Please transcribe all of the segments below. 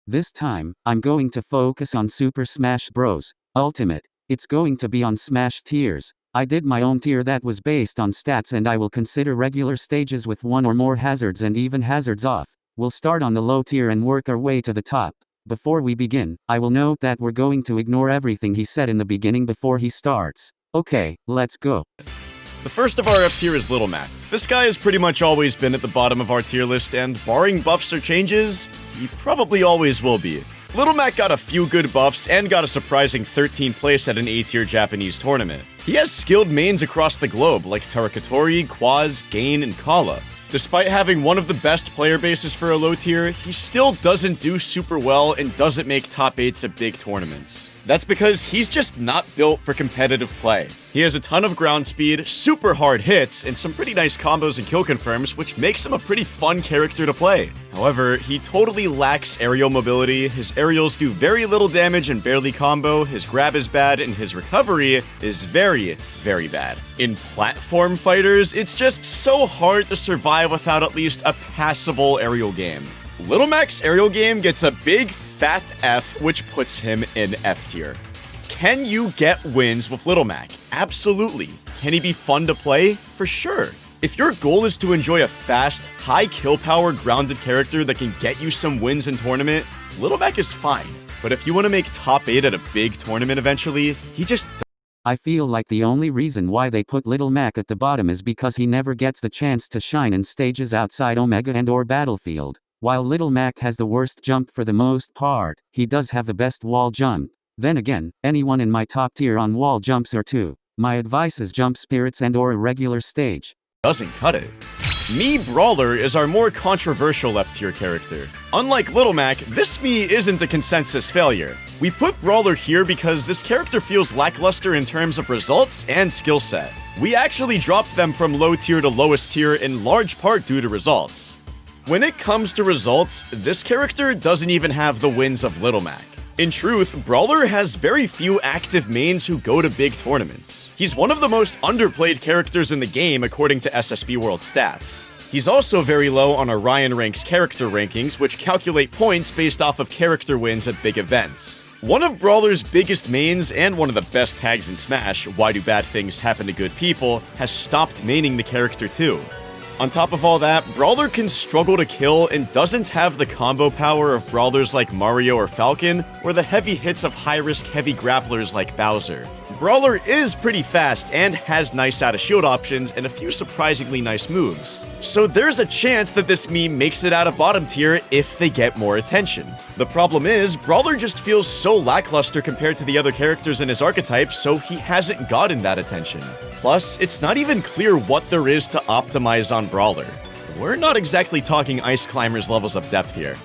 This time, I'm going to focus on Super Smash Bros. Ultimate. It's going to be on Smash tiers. I did my own tier that was based on stats, and I will consider regular stages with one or more hazards and even hazards off. We'll start on the low tier and work our way to the top. Before we begin, I will note that we're going to ignore everything he said in the beginning before he starts. Okay, let's go. The first of our F tier is Little Mac. This guy has pretty much always been at the bottom of our tier list, and barring buffs or changes, he probably always will be. Little Mac got a few good buffs and got a surprising 13th place at an A-tier Japanese tournament. He has skilled mains across the globe like Tarakatori, Quaz, Gain, and Kala. Despite having one of the best player bases for a low tier, he still doesn't do super well and doesn't make top 8s at big tournaments. That's because he's just not built for competitive play. He has a ton of ground speed, super hard hits, and some pretty nice combos and kill confirms, which makes him a pretty fun character to play. However, he totally lacks aerial mobility, his aerials do very little damage and barely combo, his grab is bad, and his recovery is very, very bad. In platform fighters, it's just so hard to survive without at least a passable aerial game. Little Mac's aerial game gets a big fat F, which puts him in F tier. Can you get wins with Little Mac? Absolutely. Can he be fun to play? For sure. If your goal is to enjoy a fast, high kill power grounded character that can get you some wins in tournament, Little Mac is fine. But if you want to make top 8 at a big tournament eventually, he just I feel like the only reason why they put Little Mac at the bottom is because he never gets the chance to shine in stages outside Omega and/or Battlefield. While Little Mac has the worst jump for the most part, he does have the best wall jump. Then again, anyone in my top tier on wall jumps are too. My advice is jump spirits and/or a regular stage. Doesn't cut it. Me Brawler is our more controversial F tier character. Unlike Little Mac, this me isn't a consensus failure. We put Brawler here because this character feels lackluster in terms of results and skill set. We actually dropped them from low tier to lowest tier in large part due to results. When it comes to results, this character doesn't even have the wins of Little Mac. In truth, Brawler has very few active mains who go to big tournaments. He's one of the most underplayed characters in the game according to SSB World Stats. He's also very low on Orion Rank's character rankings, which calculate points based off of character wins at big events. One of Brawler's biggest mains and one of the best tags in Smash, Why Do Bad Things Happen to Good People, has stopped maining the character too. On top of all that, Brawler can struggle to kill and doesn't have the combo power of brawlers like Mario or Falcon, or the heavy hits of high-risk heavy grapplers like Bowser. Brawler is pretty fast and has nice out-of-shield options and a few surprisingly nice moves. So there's a chance that this meme makes it out of bottom tier if they get more attention. The problem is, Brawler just feels so lackluster compared to the other characters in his archetype, so he hasn't gotten that attention. Plus, it's not even clear what there is to optimize on Brawler. We're not exactly talking Ice Climbers levels of depth here.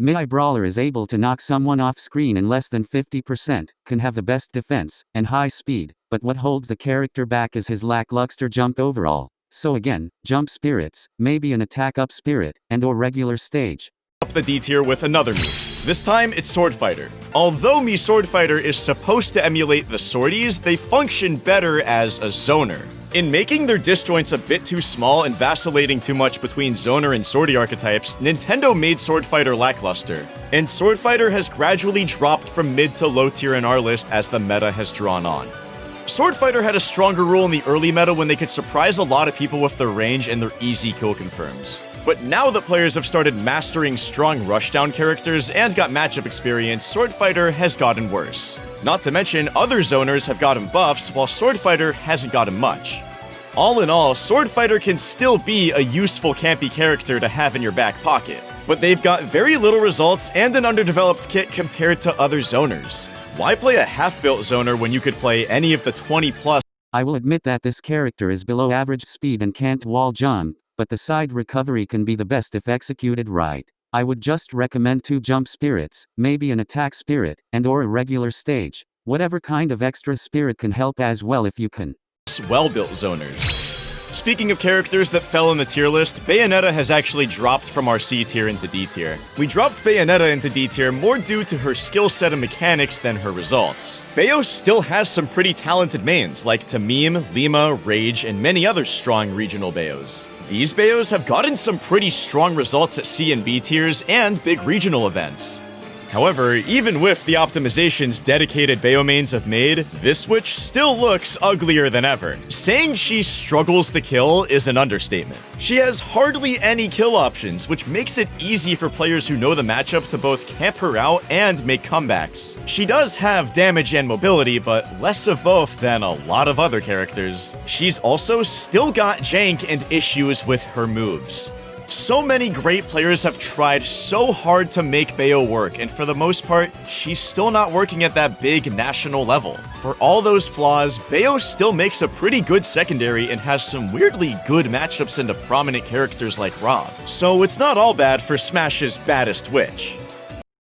My Brawler is able to knock someone off screen in less than 50%, can have the best defense, and high speed, but what holds the character back is his lackluster jump overall. So again, jump spirits, maybe an attack up spirit, and/or regular stage. Up the D tier with another move. This time, it's Sword Fighter. Although me Sword Fighter is supposed to emulate the Swordies, they function better as a zoner. In making their disjoints a bit too small and vacillating too much between zoner and Swordie archetypes, Nintendo made Sword Fighter lackluster. And Sword Fighter has gradually dropped from mid to low tier in our list as the meta has drawn on. Sword Fighter had a stronger role in the early meta when they could surprise a lot of people with their range and their easy kill confirms. But now that players have started mastering strong rushdown characters and got matchup experience, Sword Fighter has gotten worse. Not to mention, other zoners have gotten buffs, while Sword Fighter hasn't gotten much. All in all, Sword Fighter can still be a useful campy character to have in your back pocket, but they've got very little results and an underdeveloped kit compared to other zoners. Why play a half-built zoner when you could play any of the 20+? I will admit that this character is below average speed and can't wall jump, but the side recovery can be the best if executed right. I would just recommend 2 jump spirits, maybe an attack spirit, and/or a regular stage. Whatever kind of extra spirit can help as well if you can. Well-built zoners. Speaking of characters that fell in the tier list, Bayonetta has actually dropped from our C tier into D tier. We dropped Bayonetta into D tier more due to her skill set and mechanics than her results. Bayo still has some pretty talented mains like Tamim, Lima, Rage, and many other strong regional Bayos. These Bayos have gotten some pretty strong results at C and B tiers and big regional events. However, even with the optimizations dedicated Bayo mains have made, this witch still looks uglier than ever. Saying she struggles to kill is an understatement. She has hardly any kill options, which makes it easy for players who know the matchup to both camp her out and make comebacks. She does have damage and mobility, but less of both than a lot of other characters. She's also still got jank and issues with her moves. So many great players have tried so hard to make Bayo work, and for the most part, she's still not working at that big national level. For all those flaws, Bayo still makes a pretty good secondary and has some weirdly good matchups into prominent characters like Rob. So it's not all bad for Smash's baddest witch.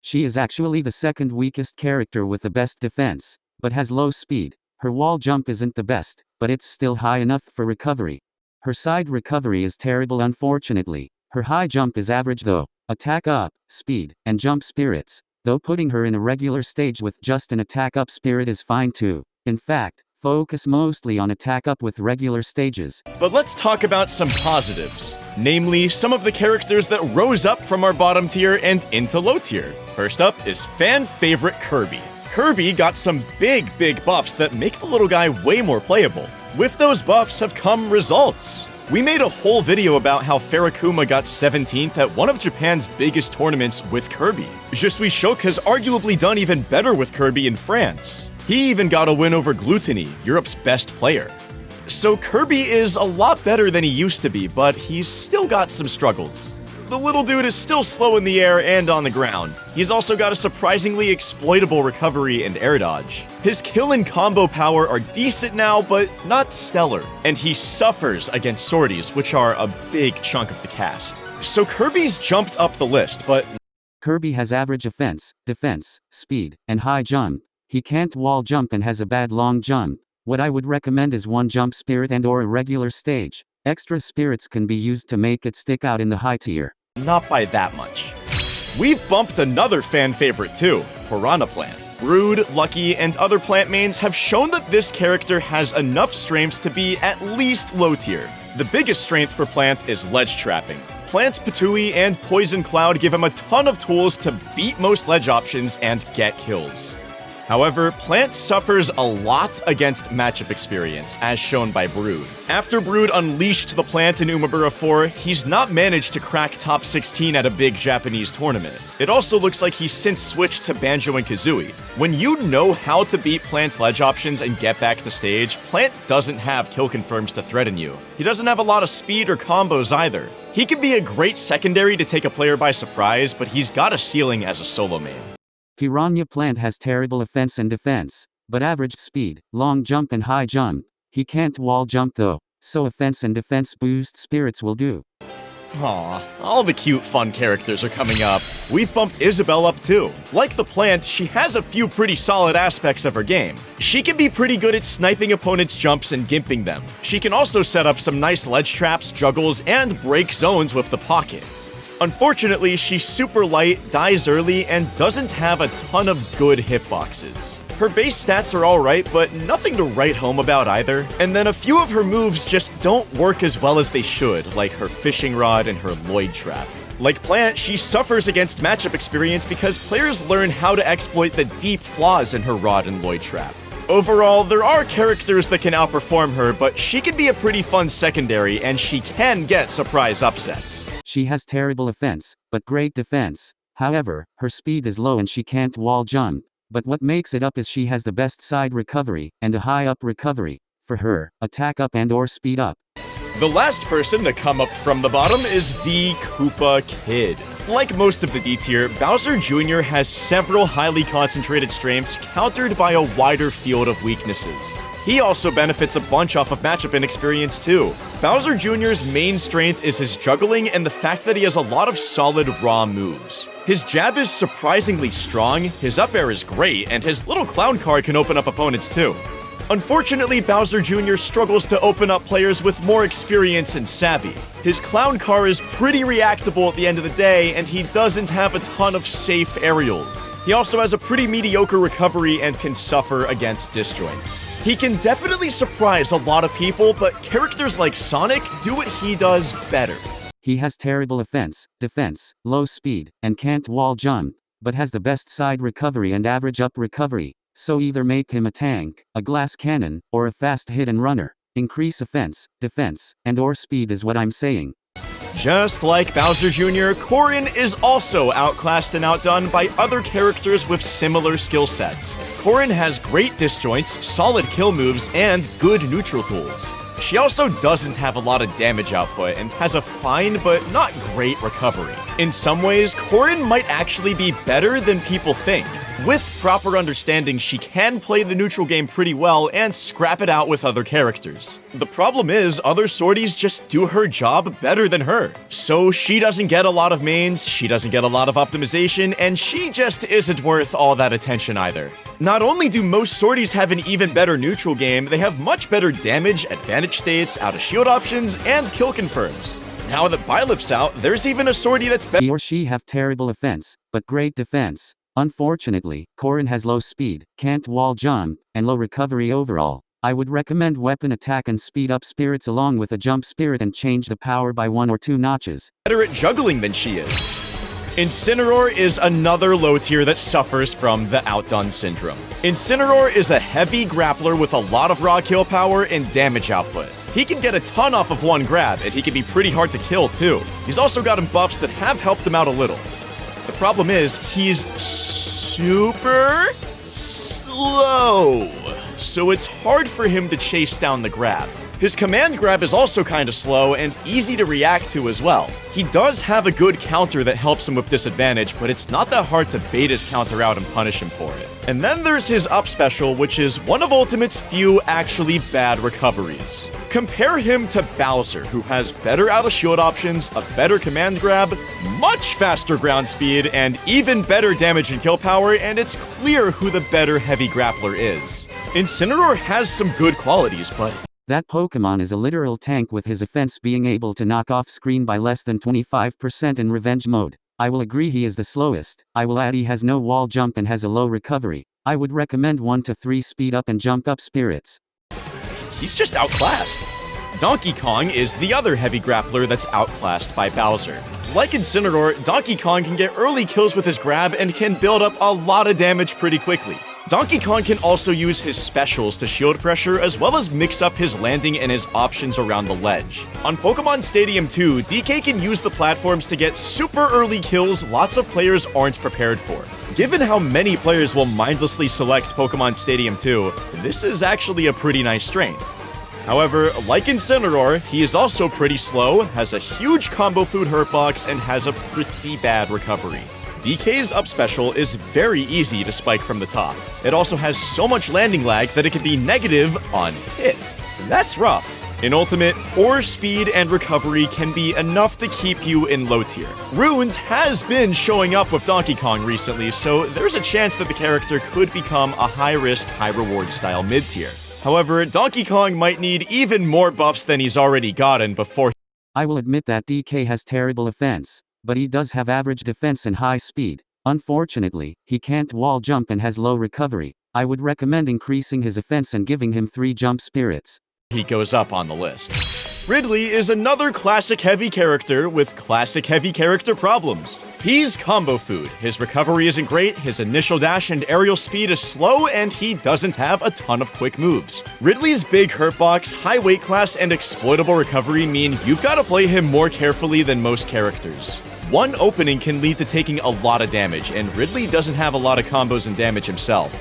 She is actually the second weakest character with the best defense, but has low speed. Her wall jump isn't the best, but it's still high enough for recovery. Her side recovery is terrible unfortunately. Her high jump is average though. Attack up, speed, and jump spirits, though putting her in a regular stage with just an attack up spirit is fine too. In fact, focus mostly on attack up with regular stages. But let's talk about some positives. Namely, some of the characters that rose up from our bottom tier and into low tier. First up is fan favorite Kirby. Kirby got some big buffs that make the little guy way more playable. With those buffs have come results. We made a whole video about how Farakuma got 17th at one of Japan's biggest tournaments with Kirby. Je Suis Choc has arguably done even better with Kirby in France. He even got a win over Gluttony, Europe's best player. So Kirby is a lot better than he used to be, but he's still got some struggles. The little dude is still slow in the air and on the ground. He's also got a surprisingly exploitable recovery and air dodge. His kill and combo power are decent now, but not stellar. And he suffers against sorties, which are a big chunk of the cast. So Kirby's jumped up the list, but Kirby has average offense, defense, speed, and high jump. He can't wall jump and has a bad long jump. What I would recommend is one jump spirit and or a regular stage. Extra spirits can be used to make it stick out in the high tier. Not by that much. We've bumped another fan favorite too, Piranha Plant. Rude, Lucky, and other plant mains have shown that this character has enough strengths to be at least low tier. The biggest strength for Plant is ledge trapping. Plant's Patui and Poison Cloud give him a ton of tools to beat most ledge options and get kills. However, Plant suffers a lot against matchup experience, as shown by Brood. After Brood unleashed the Plant in Umabura 4, he's not managed to crack top 16 at a big Japanese tournament. It also looks like he's since switched to Banjo and Kazooie. When you know how to beat Plant's ledge options and get back to stage, Plant doesn't have kill confirms to threaten you. He doesn't have a lot of speed or combos either. He can be a great secondary to take a player by surprise, but he's got a ceiling as a solo main. Piranha Plant has terrible offense and defense, but average speed, long jump and high jump. He can't wall jump though, so offense and defense boost spirits will do. Aw, all the cute fun characters are coming up. We've bumped Isabelle up too. Like the Plant, she has a few pretty solid aspects of her game. She can be pretty good at sniping opponents' jumps and gimping them. She can also set up some nice ledge traps, juggles, and break zones with the pocket. Unfortunately, she's super light, dies early, and doesn't have a ton of good hitboxes. Her base stats are alright, but nothing to write home about either. And then a few of her moves just don't work as well as they should, like her fishing rod and her Lloyd trap. Like Plant, she suffers against matchup experience because players learn how to exploit the deep flaws in her rod and Lloyd trap. Overall, there are characters that can outperform her, but she can be a pretty fun secondary, and she can get surprise upsets. She has terrible offense, but great defense. However, her speed is low and she can't wall jump. But what makes it up is she has the best side recovery, and a high up recovery. For her, attack up and or speed up. The last person to come up from the bottom is the Koopa Kid. Like most of the D tier, Bowser Jr. has several highly concentrated strengths countered by a wider field of weaknesses. He also benefits a bunch off of matchup inexperience too. Bowser Jr.'s main strength is his juggling and the fact that he has a lot of solid raw moves. His jab is surprisingly strong, his up air is great, and his little clown car can open up opponents too. Unfortunately, Bowser Jr. struggles to open up players with more experience and savvy. His clown car is pretty reactable at the end of the day, and he doesn't have a ton of safe aerials. He also has a pretty mediocre recovery and can suffer against disjoints. He can definitely surprise a lot of people, but characters like Sonic do what he does better. He has terrible offense, defense, low speed, and can't wall jump. but has the best side recovery and average up recovery, so either make him a tank, a glass cannon, or a fast hit and runner. Increase offense, defense, and or speed is what I'm saying. Just like Bowser Jr., Corrin is also outclassed and outdone by other characters with similar skill sets. Corrin has great disjoints, solid kill moves, and good neutral tools. She also doesn't have a lot of damage output and has a fine but not great recovery. In some ways, Corrin might actually be better than people think. With proper understanding, she can play the neutral game pretty well and scrap it out with other characters. The problem is, other swordies just do her job better than her. So she doesn't get a lot of mains, she doesn't get a lot of optimization, and she just isn't worth all that attention either. Not only do most swordies have an even better neutral game, they have much better damage, advantage states, out of shield options, and kill confirms. Now that Bylif's out, there's even a swordy that's better. He or she have terrible offense, but great defense. Unfortunately, Corrin has low speed, can't wall jump, and low recovery overall. I would recommend weapon attack and speed up spirits along with a jump spirit and change the power by 1 or 2 notches. Better at juggling than she is. Incineroar is another low tier that suffers from the outdone syndrome. Incineroar is a heavy grappler with a lot of raw kill power and damage output. He can get a ton off of one grab, and he can be pretty hard to kill too. He's also gotten buffs that have helped him out a little. The problem is, he's super slow, so it's hard for him to chase down the grab. His command grab is also kinda slow and easy to react to as well. He does have a good counter that helps him with disadvantage, but it's not that hard to bait his counter out and punish him for it. And then there's his up special, which is one of Ultimate's few actually bad recoveries. Compare him to Bowser, who has better out of shield options, a better command grab, much faster ground speed, and even better damage and kill power, and it's clear who the better heavy grappler is. Incineroar has some good qualities, but that Pokemon is a literal tank with his offense being able to knock off screen by less than 25% in revenge mode. I will agree he is the slowest. I will add he has no wall jump and has a low recovery. I would recommend 1 to 3 speed up and jump up spirits. He's just outclassed. Donkey Kong is the other heavy grappler that's outclassed by Bowser. Like Incineroar, Donkey Kong can get early kills with his grab and can build up a lot of damage pretty quickly. Donkey Kong can also use his specials to shield pressure as well as mix up his landing and his options around the ledge. On Pokemon Stadium 2, DK can use the platforms to get super early kills lots of players aren't prepared for. Given how many players will mindlessly select Pokemon Stadium 2, this is actually a pretty nice strength. However, like Incineroar, he is also pretty slow, has a huge combo food hurtbox, and has a pretty bad recovery. DK's up special is very easy to spike from the top. It also has so much landing lag that it can be negative on hit. That's rough. In Ultimate, poor speed and recovery can be enough to keep you in low tier. Runes has been showing up with Donkey Kong recently, so there's a chance that the character could become a high-risk, high-reward style mid-tier. However, Donkey Kong might need even more buffs than he's already gotten before. I will admit that DK has terrible offense, but he does have average defense and high speed. Unfortunately, he can't wall jump and has low recovery. I would recommend increasing his offense and giving him 3 jump spirits. He goes up on the list. Ridley is another classic heavy character with classic heavy character problems. He's combo food. His recovery isn't great, his initial dash and aerial speed is slow, and he doesn't have a ton of quick moves. Ridley's big hurtbox, high weight class, and exploitable recovery mean you've got to play him more carefully than most characters. One opening can lead to taking a lot of damage, and Ridley doesn't have a lot of combos and damage himself.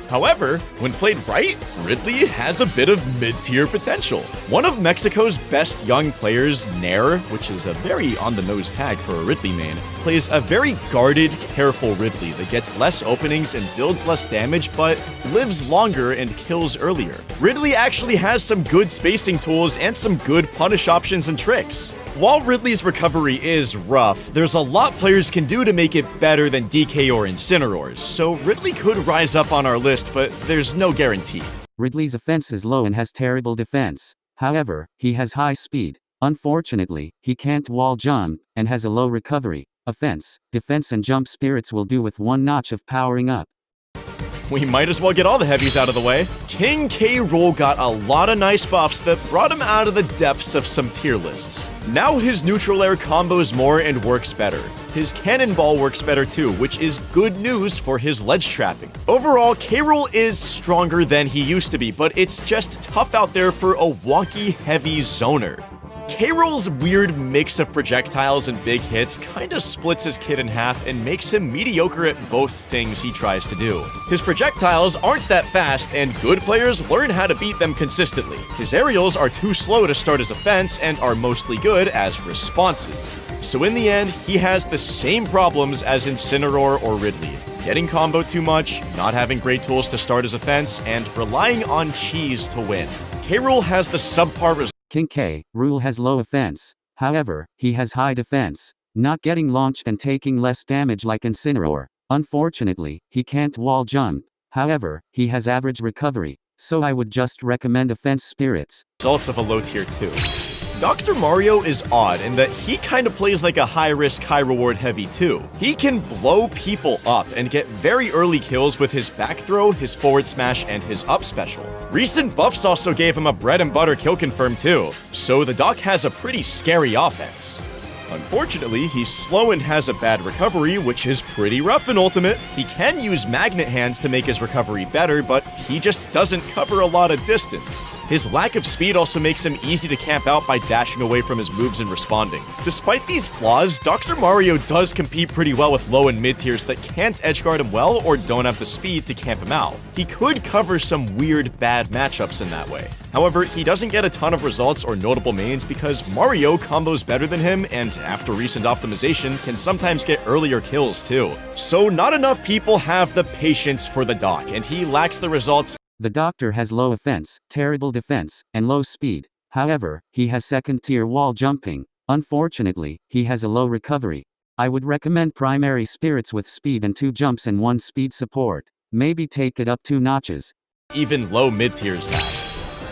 However, when played right, Ridley has a bit of mid-tier potential. One of Mexico's best young players, Nair, which is a very on-the-nose tag for a Ridley main, plays a very guarded, careful Ridley that gets less openings and builds less damage, but lives longer and kills earlier. Ridley actually has some good spacing tools and some good punish options and tricks. While Ridley's recovery is rough, there's a lot players can do to make it better than DK or Incineroar's, so Ridley could rise up on our list, but there's no guarantee. Ridley's offense is low and has terrible defense. However, he has high speed. Unfortunately, he can't wall jump, and has a low recovery. Offense, defense and jump spirits will do with 1 notch of powering up. we might as well get all the heavies out of the way. King K. Rool got a lot of nice buffs that brought him out of the depths of some tier lists. Now his neutral air combos more and works better. His cannonball works better too, which is good news for his ledge trapping. Overall, K. Rool is stronger than he used to be, but it's just tough out there for a wonky, heavy zoner. K. Rool's weird mix of projectiles and big hits kinda splits his kit in half and makes him mediocre at both things he tries to do. His projectiles aren't that fast, and good players learn how to beat them consistently. His aerials are too slow to start as offense and are mostly good as responses. So in the end, he has the same problems as Incineroar or Ridley. Getting comboed too much, not having great tools to start his offense, and relying on cheese to win. K. Rool has the subpar results. King K. Rool has low offense. However, he has high defense, not getting launched and taking less damage like Incineroar. Unfortunately, he can't wall jump. However, he has average recovery, so I would just recommend offense spirits. Results of a low tier 2. Dr. Mario is odd in that he kind of plays like a high-risk, high-reward heavy too. He can blow people up and get very early kills with his back throw, his forward smash, and his up special. Recent buffs also gave him a bread and butter kill confirm too, so the doc has a pretty scary offense. Unfortunately, he's slow and has a bad recovery, which is pretty rough in Ultimate. He can use magnet hands to make his recovery better, but he just doesn't cover a lot of distance. His lack of speed also makes him easy to camp out by dashing away from his moves and responding. Despite these flaws, Dr. Mario does compete pretty well with low and mid tiers that can't edgeguard him well or don't have the speed to camp him out. He could cover some weird bad matchups in that way. However, he doesn't get a ton of results or notable mains because Mario combos better than him and after recent optimization can sometimes get earlier kills too. So not enough people have the patience for the doc, and he lacks the results. The Doctor has low offense, terrible defense, and low speed. However, he has second tier wall jumping. Unfortunately, he has a low recovery. I would recommend primary spirits with speed and 2 jumps and 1 speed support. Maybe take it up 2 notches. Even low mid tiers have.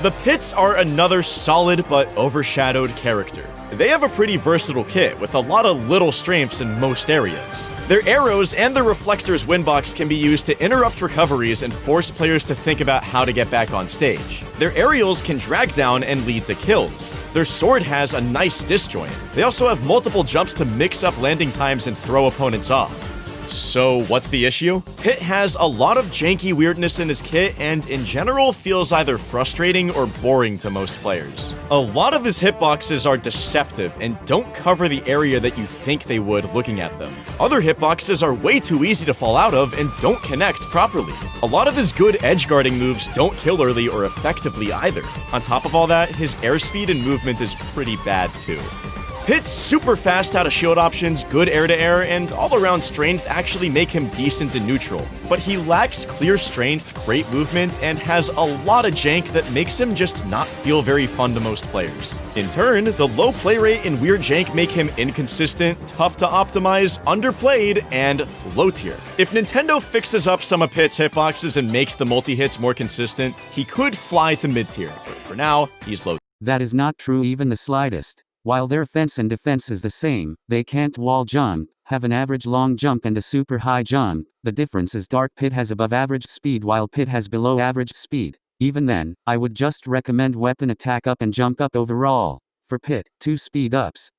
The Pits are another solid but overshadowed character. They have a pretty versatile kit with a lot of little strengths in most areas. Their arrows and their reflectors windbox can be used to interrupt recoveries and force players to think about how to get back on stage. Their aerials can drag down and lead to kills. Their sword has a nice disjoint. They also have multiple jumps to mix up landing times and throw opponents off. So what's the issue? Pit has a lot of janky weirdness in his kit and in general feels either frustrating or boring to most players. A lot of his hitboxes are deceptive and don't cover the area that you think they would looking at them. Other hitboxes are way too easy to fall out of and don't connect properly. A lot of his good edge guarding moves don't kill early or effectively either. On top of all that, his airspeed and movement is pretty bad too. Pit's super fast out of shield options, good air-to-air, and all-around strength actually make him decent in neutral. But he lacks clear strength, great movement, and has a lot of jank that makes him just not feel very fun to most players. In turn, the low play rate and weird jank make him inconsistent, tough to optimize, underplayed, and low tier. If Nintendo fixes up some of Pit's hitboxes and makes the multi-hits more consistent, he could fly to mid-tier, but for now, he's low. That is not true even the slightest. While their offense and defense is the same, they can't wall jump, have an average long jump and a super high jump. The difference is Dark Pit has above average speed while Pit has below average speed. Even then, I would just recommend weapon attack up and jump up overall. For Pit, 2 speed ups.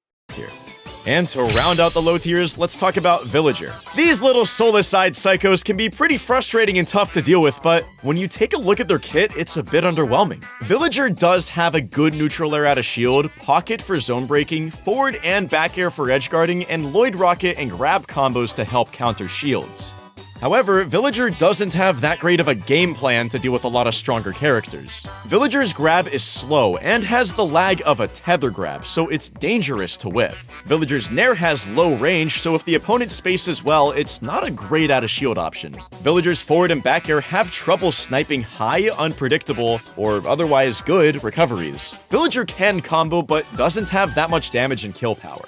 And to round out the low tiers, let's talk about Villager. These little soulless-eyed psychos can be pretty frustrating and tough to deal with, but when you take a look at their kit, it's a bit underwhelming. Villager does have a good neutral air out of shield, pocket for zone breaking, forward and back air for edge guarding, and Lloyd Rocket and grab combos to help counter shields. However, Villager doesn't have that great of a game plan to deal with a lot of stronger characters. Villager's grab is slow and has the lag of a tether grab, so it's dangerous to whiff. Villager's Nair has low range, so if the opponent spaces well, it's not a great out of shield option. Villager's forward and back air have trouble sniping high, unpredictable, or otherwise good recoveries. Villager can combo, but doesn't have that much damage and kill power.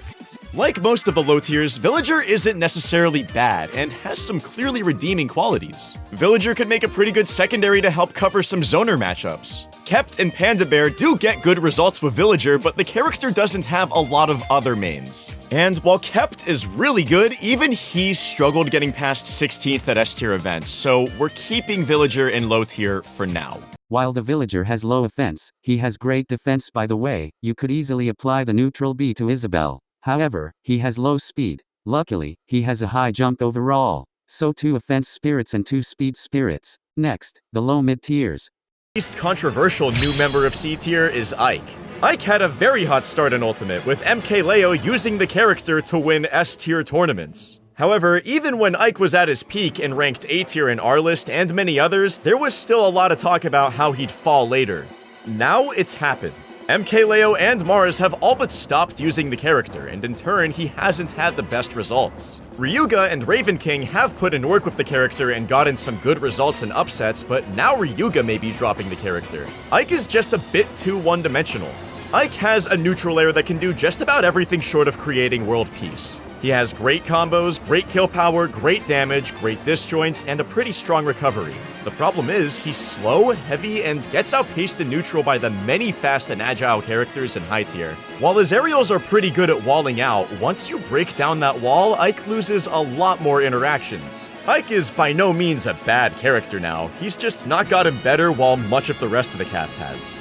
Like most of the low tiers, Villager isn't necessarily bad and has some clearly redeeming qualities. Villager could make a pretty good secondary to help cover some zoner matchups. Kept and Panda Bear do get good results with Villager, but the character doesn't have a lot of other mains. And while Kept is really good, even he struggled getting past 16th at S tier events, so we're keeping Villager in low tier for now. While the Villager has low offense, he has great defense. By the way, you could easily apply the neutral B to Isabelle. However, he has low speed. Luckily, he has a high jump overall. So 2 offense spirits and 2 speed spirits. Next, the low mid tiers. Least controversial new member of C tier is Ike. Ike had a very hot start in Ultimate, with MKLeo using the character to win S tier tournaments. However, even when Ike was at his peak and ranked A tier in our list and many others, there was still a lot of talk about how he'd fall later. Now it's happened. MKLeo and Mars have all but stopped using the character, and in turn, he hasn't had the best results. Ryuga and Raven King have put in work with the character and gotten some good results and upsets, but now Ryuga may be dropping the character. Ike is just a bit too one-dimensional. Ike has a neutral lair that can do just about everything short of creating world peace. He has great combos, great kill power, great damage, great disjoints, and a pretty strong recovery. The problem is, he's slow, heavy, and gets outpaced in neutral by the many fast and agile characters in high tier. While his aerials are pretty good at walling out, once you break down that wall, Ike loses a lot more interactions. Ike is by no means a bad character now, he's just not gotten better while much of the rest of the cast has.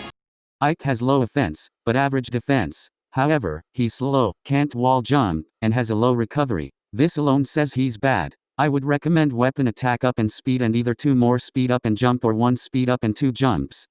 Ike has low offense, but average defense. However, he's slow, can't wall jump, and has a low recovery. This alone says he's bad. I would recommend weapon attack up and speed and either 2 more speed up and jump or 1 speed up and 2 jumps.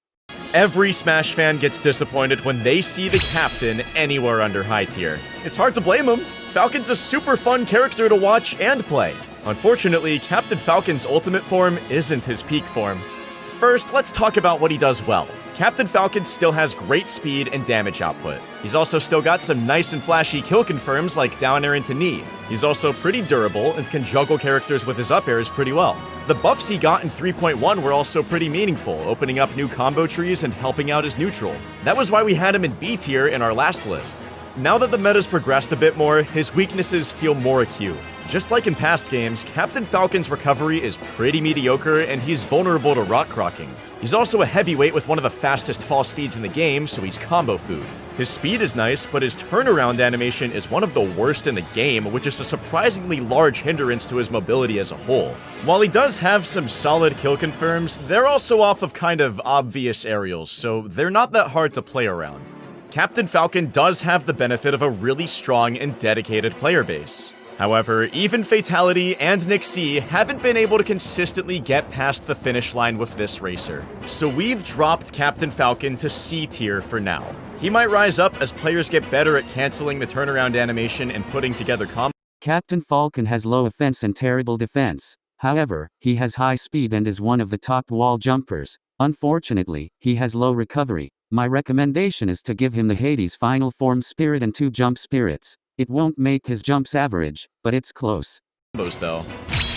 Every Smash fan gets disappointed when they see the captain anywhere under high tier. It's hard to blame him. Falcon's a super fun character to watch and play. Unfortunately, Captain Falcon's ultimate form isn't his peak form. First, let's talk about what he does well. Captain Falcon still has great speed and damage output. He's also still got some nice and flashy kill confirms like down air into knee. He's also pretty durable and can juggle characters with his up airs pretty well. The buffs he got in 3.1 were also pretty meaningful, opening up new combo trees and helping out his neutral. That was why we had him in B tier in our last list. Now that the meta's progressed a bit more, his weaknesses feel more acute. Just like in past games, Captain Falcon's recovery is pretty mediocre and he's vulnerable to rock crocking. He's also a heavyweight with one of the fastest fall speeds in the game, so he's combo food. His speed is nice, but his turnaround animation is one of the worst in the game, which is a surprisingly large hindrance to his mobility as a whole. While he does have some solid kill confirms, they're also off of kind of obvious aerials, so they're not that hard to play around. Captain Falcon does have the benefit of a really strong and dedicated player base. However, even Fatality and Nick C haven't been able to consistently get past the finish line with this racer. So we've dropped Captain Falcon to C tier for now. He might rise up as players get better at canceling the turnaround animation and putting together combos. Captain Falcon has low offense and terrible defense. However, he has high speed and is one of the top wall jumpers. Unfortunately, he has low recovery. My recommendation is to give him the Hades final form spirit and 2 jump spirits. It won't make his jumps average, but it's close. Though.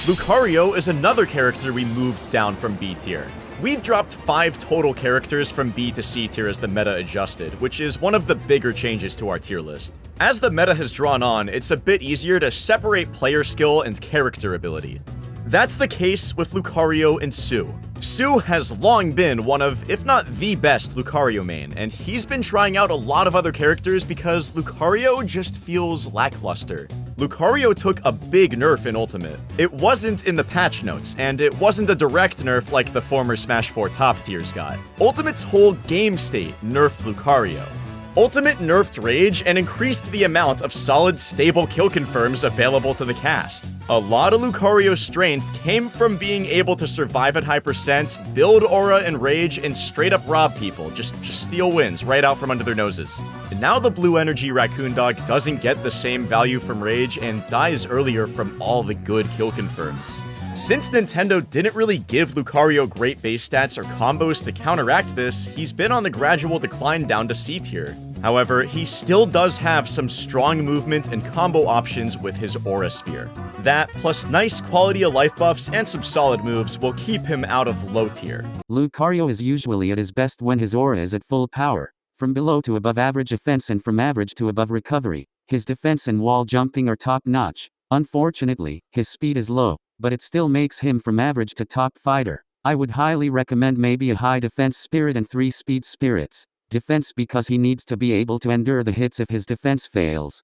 Lucario is another character we moved down from B tier. We've dropped 5 total characters from B to C tier as the meta adjusted, which is one of the bigger changes to our tier list. As the meta has drawn on, it's a bit easier to separate player skill and character ability. That's the case with Lucario and Sue. Sue has long been one of, if not the best, Lucario main, and he's been trying out a lot of other characters because Lucario just feels lackluster. Lucario took a big nerf in Ultimate. It wasn't in the patch notes, and it wasn't a direct nerf like the former Smash 4 top tiers got. Ultimate's whole game state nerfed Lucario. Ultimate nerfed Rage and increased the amount of solid, stable kill confirms available to the cast. A lot of Lucario's strength came from being able to survive at high percents, build aura and Rage, and straight up rob people, just steal wins right out from under their noses. And now the blue energy Raccoon Dog doesn't get the same value from Rage and dies earlier from all the good kill confirms. Since Nintendo didn't really give Lucario great base stats or combos to counteract this, he's been on the gradual decline down to C tier. However, he still does have some strong movement and combo options with his Aura Sphere. That, plus nice quality of life buffs and some solid moves, will keep him out of low tier. Lucario is usually at his best when his aura is at full power, from below to above average offense and from average to above recovery. His defense and wall jumping are top-notch. Unfortunately, his speed is low, but it still makes him from average to top fighter. I would highly recommend maybe a high defense spirit and 3 speed spirits. Defense because he needs to be able to endure the hits if his defense fails.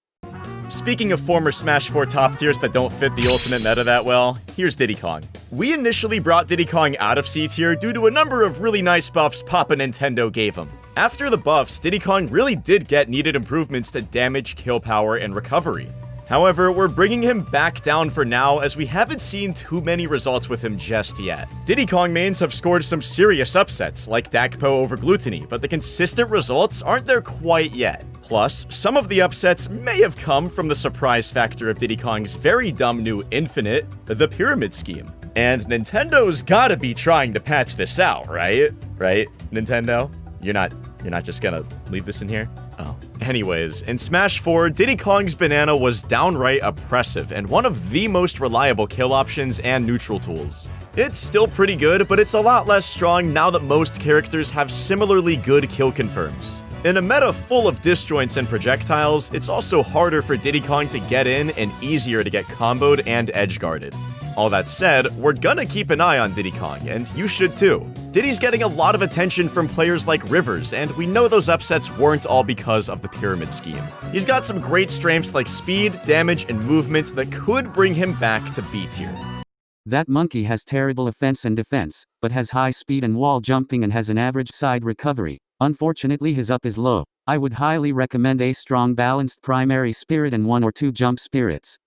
Speaking of former Smash 4 top tiers that don't fit the ultimate meta that well, here's Diddy Kong. We initially brought Diddy Kong out of C tier due to a number of really nice buffs Papa Nintendo gave him. After the buffs, Diddy Kong really did get needed improvements to damage, kill power, and recovery. However, we're bringing him back down for now as we haven't seen too many results with him just yet. Diddy Kong mains have scored some serious upsets, like Dakpo over Gluttony, but the consistent results aren't there quite yet. Plus, some of the upsets may have come from the surprise factor of Diddy Kong's very dumb new Infinite, the Pyramid Scheme. And Nintendo's gotta be trying to patch this out, right? Right, Nintendo? You're not just gonna leave this in here? Oh. Anyways, in Smash 4, Diddy Kong's banana was downright oppressive and one of the most reliable kill options and neutral tools. It's still pretty good, but it's a lot less strong now that most characters have similarly good kill confirms. In a meta full of disjoints and projectiles, it's also harder for Diddy Kong to get in and easier to get comboed and edge-guarded. All that said, we're gonna keep an eye on Diddy Kong, and you should too. Diddy's getting a lot of attention from players like Rivers, and we know those upsets weren't all because of the Pyramid Scheme. He's got some great strengths like speed, damage, and movement that could bring him back to B tier. That monkey has terrible offense and defense, but has high speed and wall jumping and has an average side recovery. Unfortunately his up is low. I would highly recommend a strong balanced primary spirit and 1 or 2 jump spirits.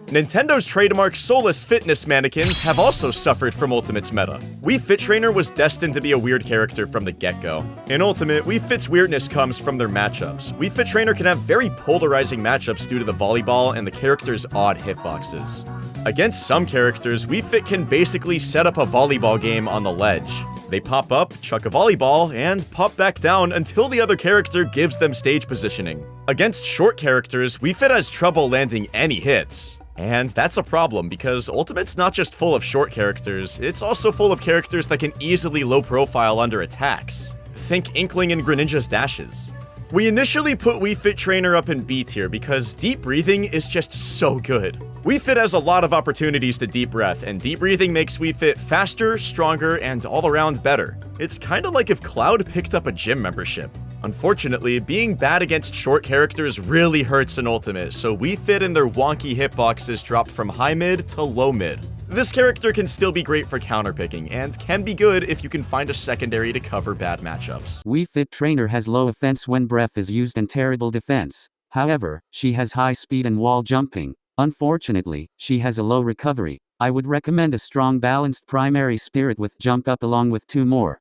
Nintendo's trademark soulless fitness mannequins have also suffered from Ultimate's meta. Wii Fit Trainer was destined to be a weird character from the get-go. In Ultimate, Wii Fit's weirdness comes from their matchups. Wii Fit Trainer can have very polarizing matchups due to the volleyball and the character's odd hitboxes. Against some characters, Wii Fit can basically set up a volleyball game on the ledge. They pop up, chuck a volleyball, and pop back down until the other character gives them stage positioning. Against short characters, Wii Fit has trouble landing any hits. And that's a problem because Ultimate's not just full of short characters, it's also full of characters that can easily low profile under attacks. Think Inkling and Greninja's dashes. We initially put Wii Fit Trainer up in B tier because deep breathing is just so good. Wii Fit has a lot of opportunities to deep breath, and deep breathing makes Wii Fit faster, stronger, and all around better. It's kinda like if Cloud picked up a gym membership. Unfortunately, being bad against short characters really hurts in Ultimate, so Wii Fit and their wonky hitboxes dropped from high mid to low mid. This character can still be great for counterpicking, and can be good if you can find a secondary to cover bad matchups. Wii Fit Trainer has low offense when breath is used and terrible defense. However, she has high speed and wall jumping. Unfortunately, she has a low recovery. I would recommend a strong balanced primary spirit with jump up along with 2 more.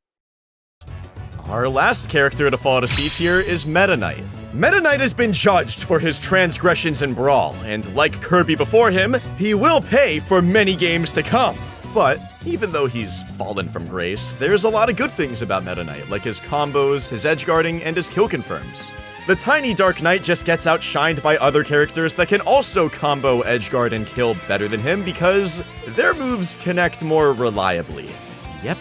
Our last character to fall to C tier is Meta Knight. Meta Knight has been judged for his transgressions in Brawl, and like Kirby before him, he will pay for many games to come. But even though he's fallen from grace, there's a lot of good things about Meta Knight, like his combos, his edgeguarding, and his kill confirms. The tiny Dark Knight just gets outshined by other characters that can also combo, edgeguard, and kill better than him because their moves connect more reliably. Yep,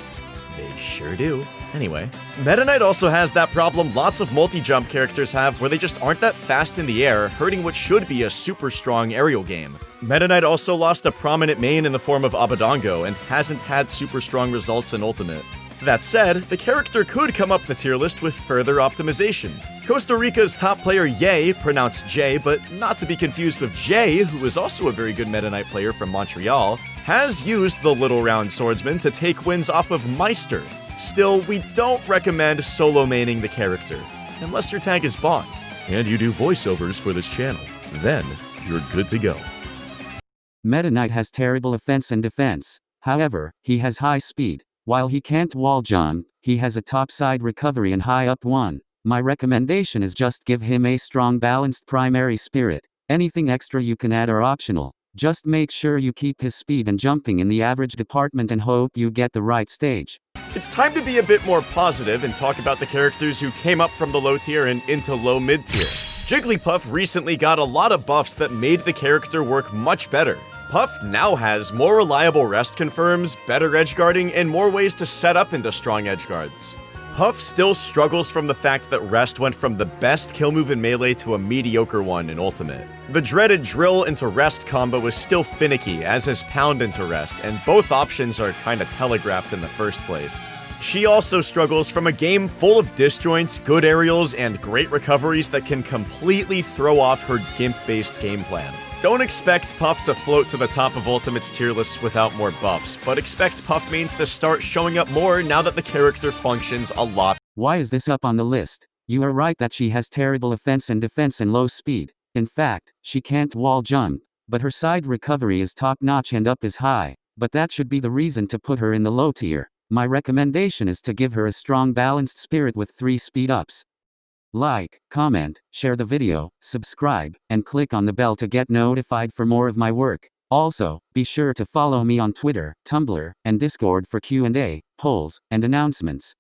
they sure do. Anyway, Meta Knight also has that problem lots of multi-jump characters have where they just aren't that fast in the air, hurting what should be a super strong aerial game. Meta Knight also lost a prominent main in the form of Abadongo and hasn't had super strong results in Ultimate. That said, the character could come up the tier list with further optimization. Costa Rica's top player Ye, pronounced Jay, but not to be confused with Jay, who is also a very good Meta Knight player from Montreal, has used the Little Round Swordsman to take wins off of Meister. Still, we don't recommend solo maining the character, unless your tag is Bond, and you do voiceovers for this channel. Then, you're good to go. Meta Knight has terrible offense and defense. However, he has high speed. While he can't wall jump, he has a topside recovery and high up 1. My recommendation is just give him a strong balanced primary spirit. Anything extra you can add are optional. Just make sure you keep his speed and jumping in the average department and hope you get the right stage. It's time to be a bit more positive and talk about the characters who came up from the low tier and into low mid tier. Jigglypuff recently got a lot of buffs that made the character work much better. Puff now has more reliable rest confirms, better edgeguarding, and more ways to set up into strong edgeguards. Puff still struggles from the fact that Rest went from the best kill move in Melee to a mediocre one in Ultimate. The dreaded Drill into Rest combo is still finicky, as is Pound into Rest, and both options are kinda telegraphed in the first place. She also struggles from a game full of disjoints, good aerials, and great recoveries that can completely throw off her GIMP-based game plan. Don't expect Puff to float to the top of Ultimate's tier lists without more buffs, but expect Puff mains to start showing up more now that the character functions a lot. Why is this up on the list? You are right that she has terrible offense and defense and low speed. In fact, she can't wall jump, but her side recovery is top-notch and up is high, but that should be the reason to put her in the low tier. My recommendation is to give her a strong balanced spirit with 3 speed ups. Like, comment, share the video, subscribe, and click on the bell to get notified for more of my work. Also, be sure to follow me on Twitter, Tumblr, and Discord for Q&A, polls, and announcements.